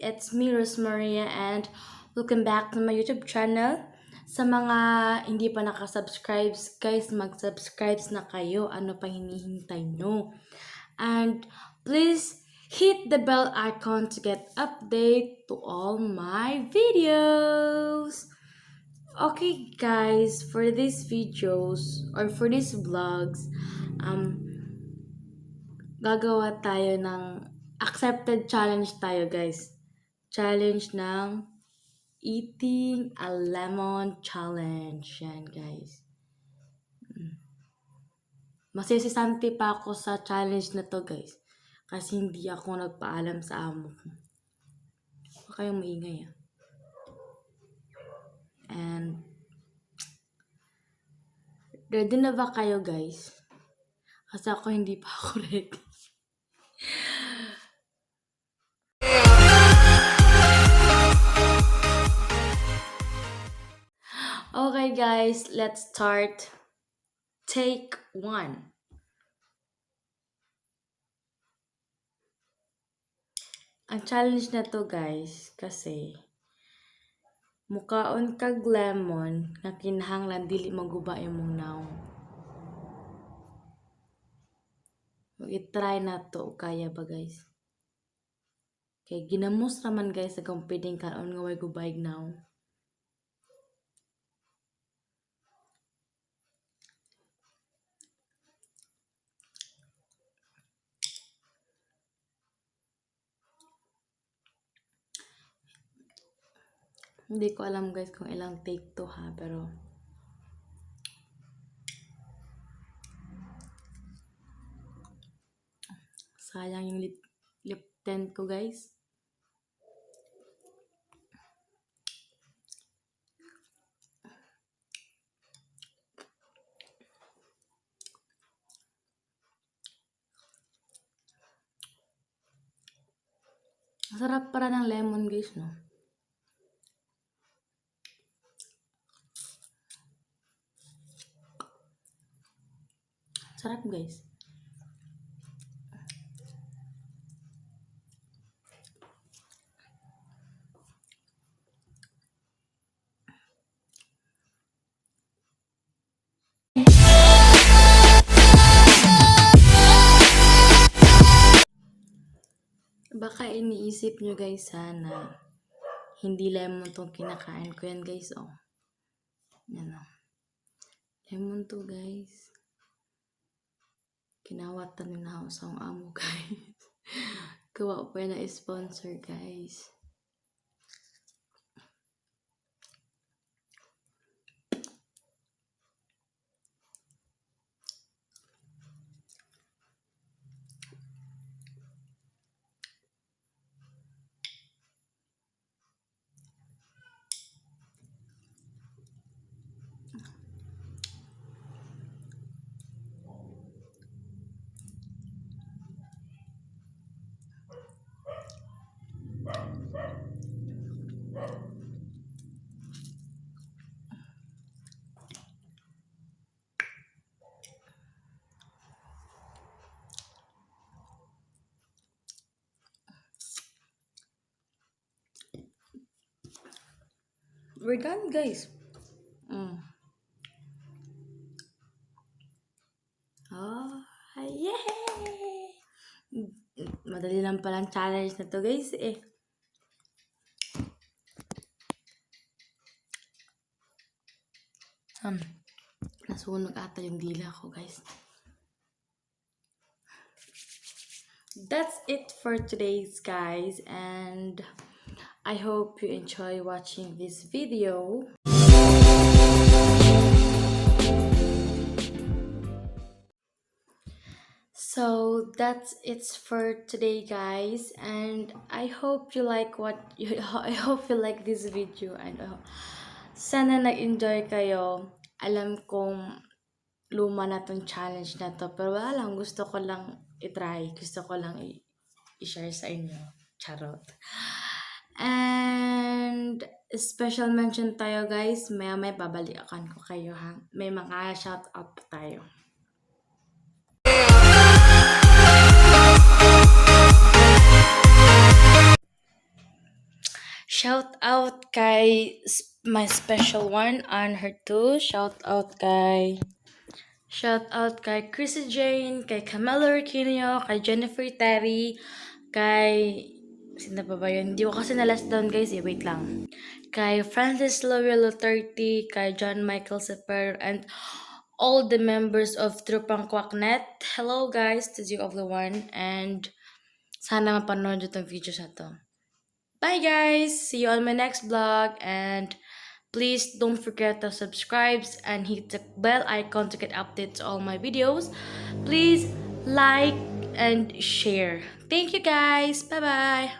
It's me, Rose Mharia, and welcome back to my YouTube channel. Sa mga hindi pa nakasubscribe, guys, mag-subscribe na kayo. Ano pa hinihintay nyo? And please hit the bell icon to get update to all my videos. Okay, guys, for these videos or for these vlogs, um, gagawa tayo ng accepted challenge tayo, guys. Challenge ng eating a lemon challenge. Yan, guys. Masisisante pa ako sa challenge na to, guys. Kasi hindi ako nagpaalam sa amo ko. Huwag kayong maingay, ah. And, ready na ba kayo, guys? Kasi ako hindi pa ako ready. Okay, guys, let's start. Take 1. Ang challenge na to, guys, kasi mukaon kag lemon nga kinahanglan dili maguba imong naong. I-try na to kaya ba, guys? Kay ginamos raman, guys, sa pwedeng kaon nga way gubayg naong. Hindi ko alam, guys, kung ilang take to, ha, pero sayang yung lip tint ko, guys. Sarap para ng lemon, guys, no? Sarap, guys. Baka iniisip nyo, guys, sana hindi lemon tong kinakain ko yan, guys, oh. Yan, oh. Lemon to, guys. Kinawatan ni na ako sa amo, guys. Gawa pa na sponsor, guys. We're done, guys. Oh, yay! Madali lang palang challenge na to, guys, eh. Nasunog ata yung dila ko, guys. That's it for today's, guys, and I hope you enjoy watching this video. So that's it for today, guys, and I hope you like I hope you like this video, and sana nag-enjoy kayo. Alam kong luma na tong challenge na to, pero wala lang, gusto ko lang i-try, gusto ko lang i-share sa inyo. Charot. And special mention tayo, guys, may babalikan ko kayo, ha. May mga shout out tayo. Shout out kay my special one and her too. Shout out kay Chrissy Jane, kay Camila Requino, kay Jennifer Terry, kay sino pa ba yun? Hindi ko kasi na-last down guys eh. Wait lang. Kay Francis Loyola 30, kay John Michael Seper, and all the members of Trupang Kwaknet. Hello guys, to you of the one, and sana mapanood nyo itong video sa to. Bye guys! See you on my next vlog, and please don't forget to subscribe and hit the bell icon to get updates on all my videos. Please like and share. Thank you guys. Bye bye.